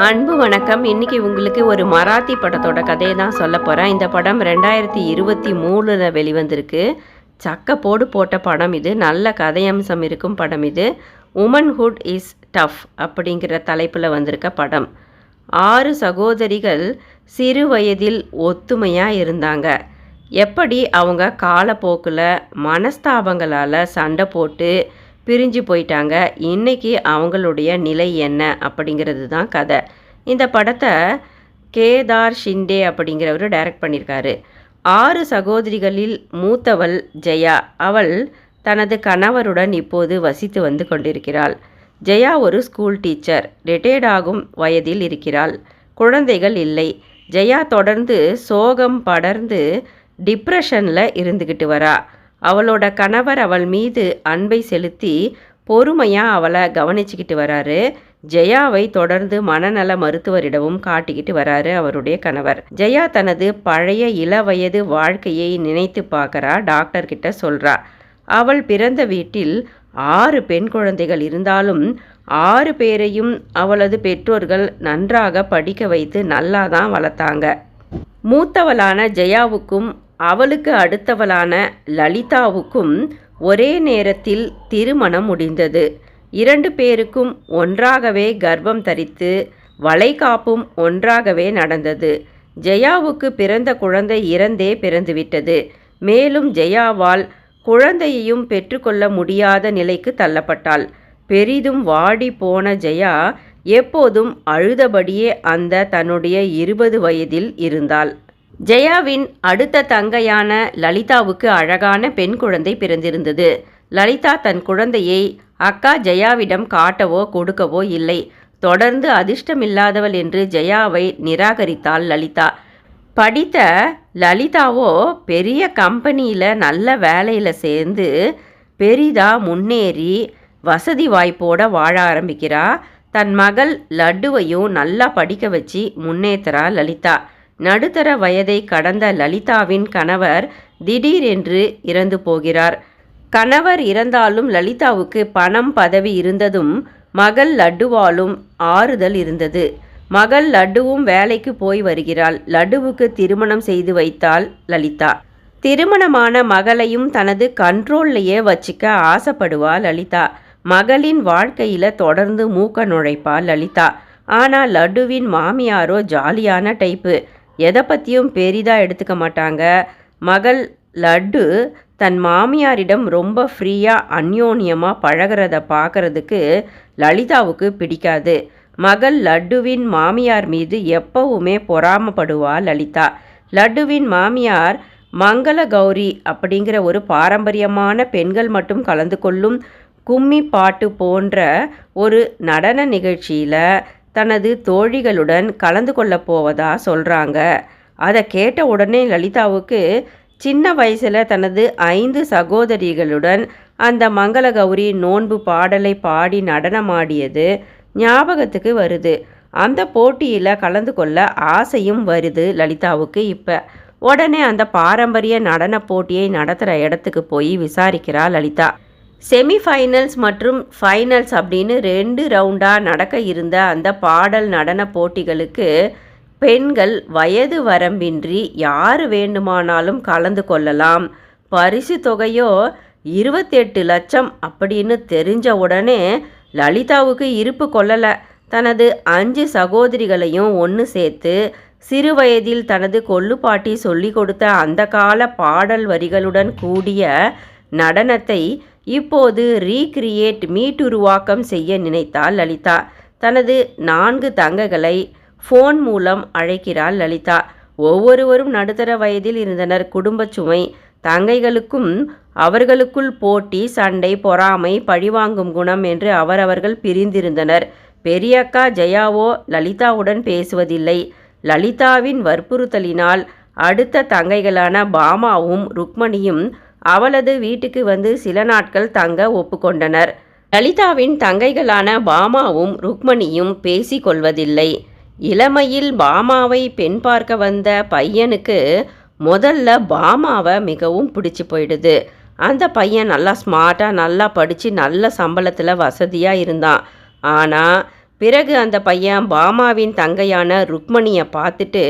அன்பு வணக்கம். இன்னைக்கு உங்களுக்கு ஒரு மராத்தி படத்தோட கதையை தான் சொல்ல போகிறேன். இந்த படம் 2023 வெளிவந்திருக்கு. சக்கப்போடு போட்ட படம் இது. நல்ல கதையம்சம் இருக்கும் படம் இது. உமன்ஹுட் இஸ் டஃப் அப்படிங்கிற தலைப்பில் வந்திருக்க படம். 6 சகோதரிகள் சிறு வயதில் ஒத்துமையாக இருந்தாங்க. எப்படி அவங்க காலப்போக்கில் மனஸ்தாபங்களால் சண்டை போட்டு பிரிஞ்சு போயிட்டாங்க, இன்றைக்கி அவங்களுடைய நிலை என்ன அப்படிங்கிறது தான் கதை. இந்த படத்தை கேதார் ஷிண்டே அப்படிங்கிறவர் டைரக்ட் பண்ணியிருக்காரு. 6 சகோதரிகளில் மூத்தவள் ஜெயா. அவள் தனது கணவருடன் இப்போது வசித்து வந்து கொண்டிருக்கிறாள். ஜெயா ஒரு ஸ்கூல் டீச்சர். ரிட்டையர்ட் ஆகும் வயதில் இருக்கிறாள். குழந்தைகள் இல்லை. ஜெயா தொடர்ந்து சோகம் படர்ந்து டிப்ரெஷனில் இருந்துக்கிட்டு வரா. அவளோட கணவர் அவள் மீது அன்பை செலுத்தி பொறுமையாக அவளை கவனிச்சுக்கிட்டு வராரு. ஜெயாவை தொடர்ந்து மனநல மருத்துவரிடமும் காட்டிக்கிட்டு வராரு அவருடைய கணவர். ஜெயா தனது பழைய இளவயது வாழ்க்கையை நினைத்து பார்க்குறா. டாக்டர்கிட்ட சொல்கிறா. அவள் பிறந்த வீட்டில் 6 பெண் குழந்தைகள் இருந்தாலும் 6 பேரையும் அவளது பெற்றோர்கள் நன்றாக படிக்க வைத்து நல்லா தான் வளர்த்தாங்க. மூத்தவளான ஜெயாவுக்கும் அவளுக்கு அடுத்தவளான லலிதாவுக்கும் ஒரே நேரத்தில் திருமணம் முடிந்தது. 2 பேருக்கும் ஒன்றாகவே கர்ப்பம் தரித்து வளைகாப்பும் ஒன்றாகவே நடந்தது. ஜெயாவுக்கு பிறந்த குழந்தை இறந்தே பிறந்துவிட்டது. மேலும் ஜெயாவால் குழந்தையையும் பெற்றுக்கொள்ள முடியாத நிலைக்கு தள்ளப்பட்டாள். பெரிதும் வாடி போன ஜெயா எப்போதும் அழுதபடியே அந்த தன்னுடைய 20 வயதில் இருந்தாள். ஜெயாவின் அடுத்த தங்கையான லலிதாவுக்கு அழகான பெண் குழந்தை பிறந்திருந்தது. லலிதா தன் குழந்தையை அக்கா ஜெயாவிடம் காட்டவோ கொடுக்கவோ இல்லை. தொடர்ந்து அதிர்ஷ்டமில்லாதவள் என்று ஜெயாவை நிராகரித்தாள் லலிதா. படித்த லலிதாவோ பெரிய கம்பெனியில் நல்ல வேலையில் சேர்ந்து பெரிதாக முன்னேறி வசதி வாய்ப்போடு வாழ ஆரம்பிக்கிறா. தன் மகள் லட்டுவையும் நல்லா படிக்க வச்சு முன்னேற்றா லலிதா. நடுத்தர வயதை கடந்த லலிதாவின் கணவர் திடீரென்று இறந்து போகிறார். கணவர் இறந்தாலும் லலிதாவுக்கு பணம் பதவி இருந்ததும் மகள் லட்டுவாலும் ஆறுதல் இருந்தது. மகள் லட்டுவும் வேலைக்கு போய் வருகிறாள். லட்டுவுக்கு திருமணம் செய்து வைத்தாள் லலிதா. திருமணமான மகளையும் தனது கண்ட்ரோல்லையே வச்சுக்க ஆசைப்படுவா லலிதா. மகளின் வாழ்க்கையில் தொடர்ந்து மூக்க நுழைப்பா லலிதா. ஆனால் லட்டுவின் மாமியாரோ ஜாலியான டைப்பு. எதை பற்றியும் பெரிதாக எடுத்துக்க மாட்டாங்க. மகள் லட்டு தன் மாமியாரிடம் ரொம்ப ஃப்ரீயாக அந்யோன்யமாக பழகிறத பார்க்குறதுக்கு லலிதாவுக்கு பிடிக்காது. மகள் லட்டுவின் மாமியார் மீது எப்பவுமே பொறாமப்படுவா லலிதா. லட்டுவின் மாமியார் மங்கள கௌரி அப்படிங்கிற ஒரு பாரம்பரியமான பெண்கள் மட்டும் கலந்து கொள்ளும் கும்மி பாட்டு போன்ற ஒரு நடன நிகழ்ச்சியில் தனது தோழிகளுடன் கலந்து கொள்ள போவதா சொல்கிறாங்க. அதை கேட்ட உடனே லலிதாவுக்கு சின்ன வயசில் தனது 5 சகோதரிகளுடன் அந்த மங்கள கௌரி நோன்பு பாடலை பாடி நடனமாடியது ஞாபகத்துக்கு வருது. அந்த போட்டியில் கலந்து கொள்ள ஆசையும் வருது லலிதாவுக்கு. இப்போ உடனே அந்த பாரம்பரிய நடன போட்டியை நடத்துகிற இடத்துக்கு போய் விசாரிக்கிறா லலிதா. செமிஃபைனல்ஸ் மற்றும் ஃபைனல்ஸ் அப்படின்னு 2 ரவுண்டாக நடக்க இருந்த அந்த பாடல் நடன போட்டிகளுக்கு பெண்கள் வயது வரம்பின்றி யார் வேண்டுமானாலும் கலந்து கொள்ளலாம். பரிசு தொகையோ 28 லட்சம் அப்படின்னு தெரிஞ்ச உடனே லலிதாவுக்கு இருப்பு கொள்ளலை. தனது 5 சகோதரிகளையும் ஒன்று சேர்த்து சிறு வயதில் தனது கொள்ளுப்பாட்டி சொல்லி கொடுத்த அந்த கால பாடல் வரிகளுடன் கூடிய நடனத்தை இப்போது ரீக்ரியேட் மீட்டுருவாக்கம் செய்ய நினைத்தாள் லலிதா. தனது 4 தங்கைகளை ஃபோன் மூலம் அழைக்கிறாள் லலிதா. ஒவ்வொருவரும் நடுத்தர வயதில் இருந்தனர். குடும்ப சுமை. தங்கைகளுக்கும் அவர்களுக்குள் போட்டி, சண்டை, பொறாமை, பழிவாங்கும் குணம் என்று அவரவர்கள் பிரிந்திருந்தனர். பெரியக்கா ஜெயாவோ லலிதாவுடன் பேசுவதில்லை. லலிதாவின் வற்புறுத்தலினால் அடுத்த தங்கைகளான பாமாவும் ருக்மணியும் அவளது வீட்டுக்கு வந்து சில நாட்கள் தங்க ஒப்புக்கொண்டனர். லலிதாவின் தங்கைகளான பாமாவும் ருக்மணியும் பேசிக்கொள்வதில்லை. இளமையில் பாமாவை பெண் பார்க்க வந்த பையனுக்கு முதல்ல பாமாவை மிகவும் பிடிச்சி போயிடுது. அந்த பையன் நல்லா ஸ்மார்ட்டாக நல்லா படித்து நல்ல சம்பளத்தில் வசதியாக இருந்தான். ஆனால் பிறகு அந்த பையன் பாமாவின் தங்கையான ருக்மணியை பார்த்துட்டு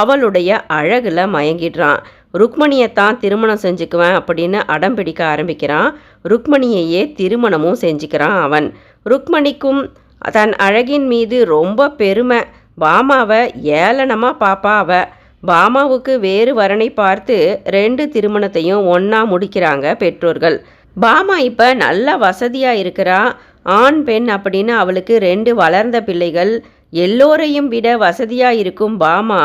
அவளுடைய அழகில் மயங்கிடுறான். ருக்மணியைத்தான் திருமணம் செஞ்சுக்குவேன் அப்படின்னு அடம் பிடிக்க ஆரம்பிக்கிறான். ருக்மணியையே திருமணமும் செஞ்சுக்கிறான் அவன். ருக்மணிக்கும் தன் அழகின் மீது ரொம்ப பெருமை. பாமாவை ஏளனமாக பாப்பா அவ. பாமாவுக்கு வேறு வரனை பார்த்து 2 திருமணத்தையும் ஒன்றா முடிக்கிறாங்க பெற்றோர்கள். பாமா இப்போ நல்ல வசதியாக இருக்கிறா. ஆண் பெண் அப்படின்னு அவளுக்கு 2 வளர்ந்த பிள்ளைகள். எல்லோரையும் விட வசதியாக இருக்கும் பாமா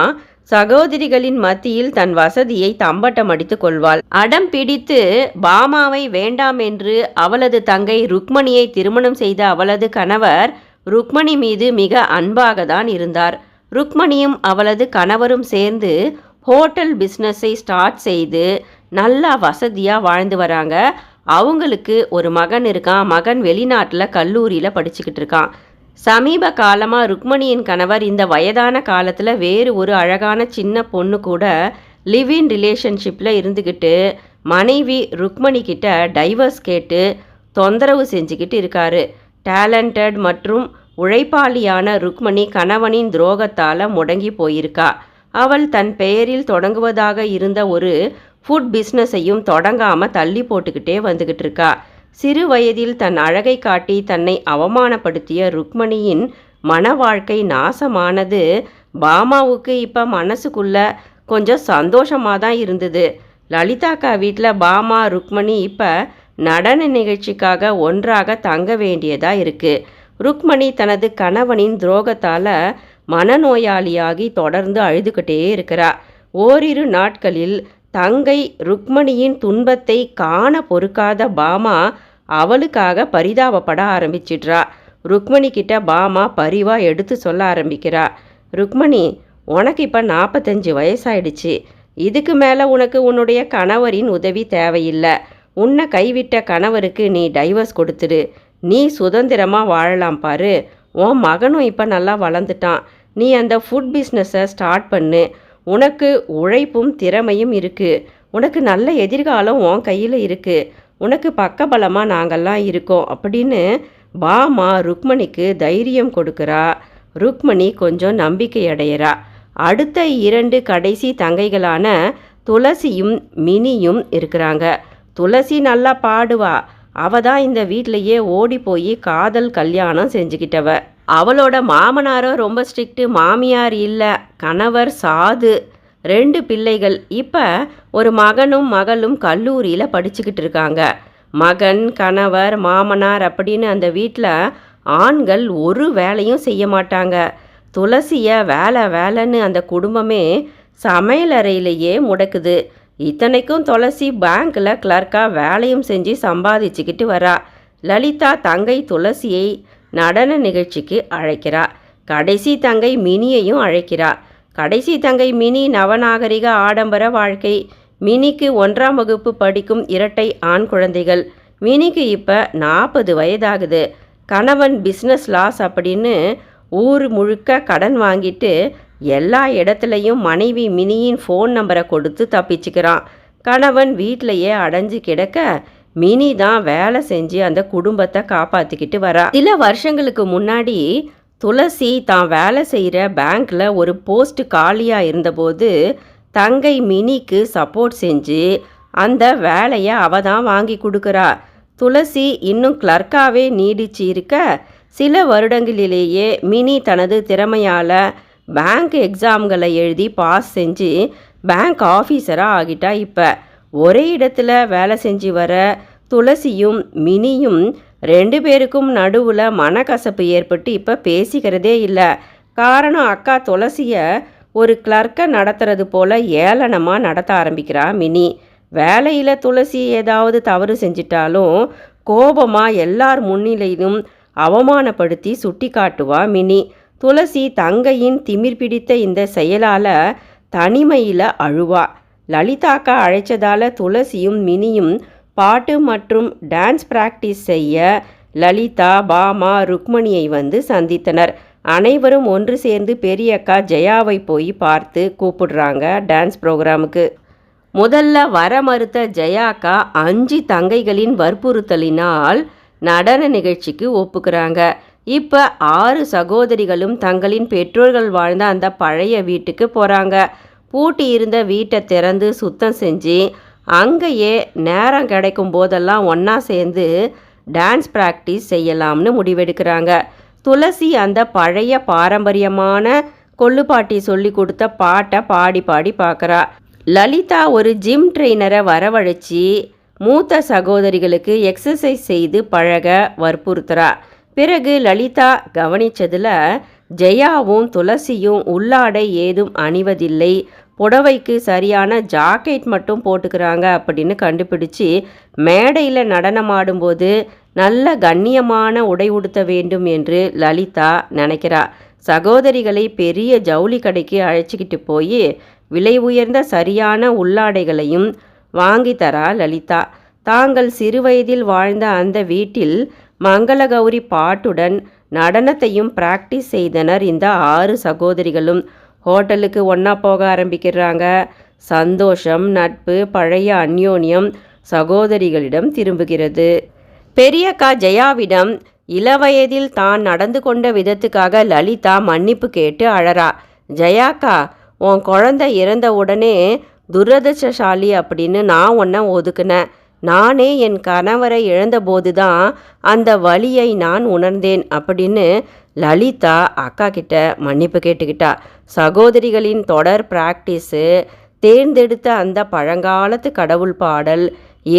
சகோதரிகளின் மத்தியில் தன் வசதியை தம்பட்டம் அடித்து கொள்வாள். அடம் பிடித்து பாமாவை வேண்டாம் என்று அவளது தங்கை ருக்மணியை திருமணம் செய்த அவளது கணவர் ருக்மணி மீது மிக அன்பாக தான் இருந்தார். ருக்மணியும் அவளது கணவரும் சேர்ந்து ஹோட்டல் பிஸ்னஸை ஸ்டார்ட் செய்து நல்லா வசதியாக வாழ்ந்து வராங்க. அவங்களுக்கு ஒரு மகன் இருக்கான். மகன் வெளிநாட்டில் கல்லூரியில் படிச்சுக்கிட்டு இருக்கான். சமீப காலமாக ருக்மணியின் கணவர் இந்த வயதான காலத்தில் வேறு ஒரு அழகான சின்ன பொண்ணு கூட லிவ் இன் ரிலேஷன்ஷிப்பில் இருந்துக்கிட்டு மனைவி ருக்மணி கிட்ட டைவர்ஸ் கேட்டு தொந்தரவு செஞ்சுக்கிட்டு இருக்காரு. டேலண்டட் மற்றும் உழைப்பாளியான ருக்மணி கணவனின் துரோகத்தால் முடங்கி போயிருக்கா. அவள் தன் பெயரில் தொடங்குவதாக இருந்த ஒரு ஃபுட் பிஸ்னஸையும் தொடங்காமல் தள்ளி போட்டுக்கிட்டே வந்துக்கிட்டு இருக்கா. சிறு வயதில் தன் அழகை காட்டி தன்னை அவமானப்படுத்திய ருக்மணியின் மன வாழ்க்கை நாசமானது பாமாவுக்கு இப்போ மனசுக்குள்ள கொஞ்சம் சந்தோஷமாக தான் இருந்தது. லலிதாக்கா வீட்டில் பாமா ருக்மணி இப்போ நடன நிகழ்ச்சிக்காக ஒன்றாக தங்க வேண்டியதாக இருக்குது. ருக்மணி தனது கணவனின் துரோகத்தால் மனநோயாளியாகி தொடர்ந்து அழுதுகிட்டே இருக்கிறா. ஓரிரு நாட்களில் தங்கை ருக்மணியின் துன்பத்தை காண பொறுக்காத பாமா அவளுக்காக பரிதாபப்பட ஆரம்பிச்சிட்றா. ருக்மணி கிட்ட பாமா பரிவாக எடுத்து சொல்ல ஆரம்பிக்கிறா. ருக்மணி, உனக்கு இப்போ 45 வயசாயிடுச்சு. இதுக்கு மேலே உனக்கு உன்னுடைய கணவரின் உதவி தேவையில்லை. உன்னை கைவிட்ட கணவருக்கு நீ டைவர்ஸ் கொடுத்துடு. நீ சுதந்திரமாக வாழலாம் பாரு. உன் மகனும் இப்போ நல்லா வளர்ந்துட்டான். நீ அந்த ஃபுட் பிஸ்னஸை ஸ்டார்ட் பண்ணு. உனக்கு உழைப்பும் திறமையும் இருக்குது. உனக்கு நல்ல எதிர்காலம் உன் கையில் இருக்குது. உனக்கு பக்கபலமாக நாங்கள்லாம் இருக்கோம் அப்படின்னு பாமா ருக்மணிக்கு தைரியம் கொடுக்குறா. ருக்மணி கொஞ்சம் நம்பிக்கை அடையிறா. அடுத்த 2 கடைசி தங்கைகளான துளசியும் மினியும் இருக்கிறாங்க. துளசி நல்லா பாடுவா. அவ தான் இந்த வீட்டிலையே ஓடி போய் காதல் கல்யாணம் செஞ்சுக்கிட்டவ. அவளோட மாமனாரோ ரொம்ப ஸ்ட்ரிக்ட்டு. மாமியார் இல்லை, கணவர் சாது. 2 பிள்ளைகள். இப்போ ஒரு மகனும் மகளும் கல்லூரியில் படிச்சுக்கிட்டு இருக்காங்க. மகன், கணவர், மாமனார் அப்படின்னு அந்த வீட்டில் ஆண்கள் ஒரு வேலையும் செய்ய மாட்டாங்க. துளசியை வேலைன்னு அந்த குடும்பமே சமையலறையிலேயே முடக்குது. இத்தனைக்கும் துளசி பேங்க்கில் கிளர்க்காக வேலையும் செஞ்சு சம்பாதிச்சுக்கிட்டு வரா. லலிதா தங்கை துளசியை நடன நிகழ்ச்சிக்கு அழைக்கிறா. கடைசி தங்கை மினியையும் அழைக்கிறா. கடைசி தங்கை மினி நவநாகரிக ஆடம்பர வாழ்க்கை. மினிக்கு 1ஆம் வகுப்பு படிக்கும் இரட்டை ஆண் குழந்தைகள். மினிக்கு இப்போ 40 வயதாகுது. கணவன் பிஸ்னஸ் லாஸ் அப்படின்னு ஊர் முழுக்க கடன் வாங்கிட்டு எல்லா இடத்துலையும் மனைவி மினியின் ஃபோன் நம்பரை கொடுத்து தப்பிச்சுக்கிறான். கணவன் வீட்டிலையே அடைஞ்சு கிடக்க மினி தான் வேலை செஞ்சு அந்த குடும்பத்தை காப்பாற்றிக்கிட்டு வரா. சில வருஷங்களுக்கு முன்னாடி துளசி தான் வேலை செய்கிற பேங்க்கில் ஒரு போஸ்ட் காலியாக இருந்தபோது தங்கை மினிக்கு சப்போர்ட் செஞ்சு அந்த வேலையை அவ தான் வாங்கி கொடுக்குறா. துளசி இன்னும் கிளர்க்காகவே நீடிச்சு இருக்க சில வருடங்களிலேயே மினி தனது திறமையால் பேங்க் எக்ஸாம்களை எழுதி பாஸ் செஞ்சு பேங்க் ஆஃபீஸராக ஆகிட்டா. இப்போ ஒரே இடத்துல வேலை செஞ்சு வர துளசியும் மினியும் 2 பேருக்கும் நடுவில் மனக்கசப்பு ஏற்பட்டு இப்போ பேசிக்கிறதே இல்லை. காரணம், அக்கா துளசியை ஒரு கிளர்க்கை நடத்துறது போல் ஏளனமாக நடத்த ஆரம்பிக்கிறா மினி. வேலையில் துளசி ஏதாவது தவறு செஞ்சிட்டாலும் கோபமாக எல்லார் முன்னிலையிலும் அவமானப்படுத்தி சுட்டி காட்டுவா மினி. துளசி தங்கையின் திமிர் பிடித்த இந்த செயலால் தனிமையில் அழுவா. லலிதாக்கா அழைச்சதால் துளசியும் மினியும் பாட்டு மற்றும் டான்ஸ் பிராக்டிஸ் செய்ய லலிதா, பாமா, ருக்மணியை வந்து சந்தித்தனர். அனைவரும் ஒன்று சேர்ந்து பெரியக்கா ஜெயாவை போய் பார்த்து கூப்பிடுறாங்க டான்ஸ் ப்ரோக்ராமுக்கு. முதல்ல வர மறுத்த ஜெயாக்கா 5 தங்கைகளின் வற்புறுத்தலினால் நடன நிகழ்ச்சிக்கு ஒப்புக்கிறாங்க. இப்போ 6 சகோதரிகளும் தங்களின் பெற்றோர்கள் வாழ்ந்த அந்த பழைய வீட்டுக்கு போகிறாங்க. பூட்டி இருந்த வீட்டை திறந்து சுத்தம் செஞ்சு அங்கேயே நேரம் கிடைக்கும் போதெல்லாம் ஒன்றா சேர்ந்து டான்ஸ் ப்ராக்டிஸ் செய்யலாம்னு முடிவெடுக்கிறாங்க. துளசி அந்த பழைய பாரம்பரியமான கொள்ளுப்பாட்டி சொல்லி கொடுத்த பாட்டை பாடி பாடி பார்க்குறா. லலிதா ஒரு ஜிம் ட்ரெயினரை வரவழைச்சி மூத்த சகோதரிகளுக்கு எக்ஸசைஸ் செய்து பழக வற்புறுத்துறா. பிறகு லலிதா கவனித்ததில் ஜெயாவும் துளசியும் உள்ளாடை ஏதும் அணிவதில்லை, புடவைக்கு சரியான ஜாக்கெட் மட்டும் போட்டுக்கிறாங்க அப்படின்னு கண்டுபிடிச்சி மேடையில் நடனமாடும்போது நல்ல கண்ணியமான உடை உடுத்த வேண்டும் என்று லலிதா நினைக்கிறா. சகோதரிகளை பெரிய ஜவுளி கடைக்கு அழைச்சிக்கிட்டு போய் விலை உயர்ந்த சரியான உள்ளாடைகளையும் வாங்கி தரா லலிதா. தாங்கள் சிறுவயதில் வாழ்ந்த அந்த வீட்டில் மங்களகௌரி பாட்டுடன் நடனத்தையும் பிராக்டிஸ் செய்தனர் இந்த 6 சகோதரிகளும். ஹோட்டலுக்கு ஒன்றா போக ஆரம்பிக்கிறாங்க. சந்தோஷம், நட்பு, பழைய அந்யோன்யம் சகோதரிகளிடம் திரும்புகிறது. பெரியக்கா ஜெயாவிடம் இளவயதில் தான் நடந்து கொண்ட விதத்துக்காக லலிதா மன்னிப்பு கேட்டு அழறா. ஜெயாக்கா, உன் குழந்தை இறந்த உடனே துரதிர்ஷ்டசாலி அப்படின்னு நான் உன்னை ஒதுக்குனேன். நானே என் கணவரை இழந்தபோது தான் அந்த வலியை நான் உணர்ந்தேன் அப்படின்னு லலிதா அக்கா கிட்ட மன்னிப்பு கேட்டுக்கிட்டா. சகோதரிகளின் தொடர் பிராக்டிஸு, தேர்ந்தெடுத்த அந்த பழங்காலத்து கடவுள் பாடல்,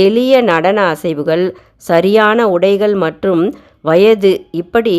எளிய நடன அசைவுகள், சரியான உடைகள் மற்றும் வயது, இப்படி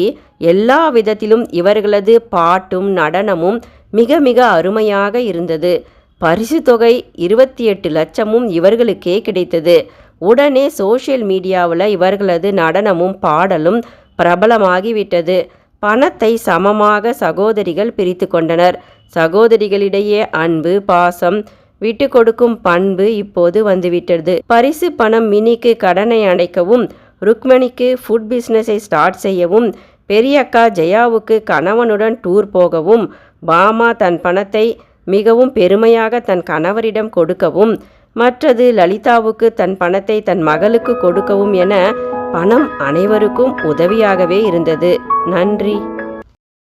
எல்லா விதத்திலும் இவர்களது பாட்டும் நடனமும் மிக மிக அருமையாக இருந்தது. பரிசு தொகை 28 லட்சமும் இவர்களுக்கே கிடைத்தது. உடனே சோஷியல் மீடியாவில் இவர்களது நடனமும் பாடலும் பிரபலமாகிவிட்டது. பணத்தை சமமாக சகோதரிகள் பிரித்து கொண்டனர். சகோதரிகளிடையே அன்பு, பாசம், விட்டு கொடுக்கும் பண்பு இப்போது வந்துவிட்டது. பரிசு பணம் மினிக்கு கடனை அடைக்கவும், ருக்மணிக்கு ஃபுட் பிஸ்னஸை ஸ்டார்ட் செய்யவும், பெரியக்கா ஜெயாவுக்கு கணவனுடன் டூர் போகவும், பாமா தன் பணத்தை மிகவும் பெருமையாக தன் கணவரிடம் கொடுக்கவும், மற்றது லலிதாவுக்கு தன் பணத்தை தன் மகளுக்கு கொடுக்கவும் என பணம் அனைவருக்கும் உதவியாகவே இருந்தது. நன்றி.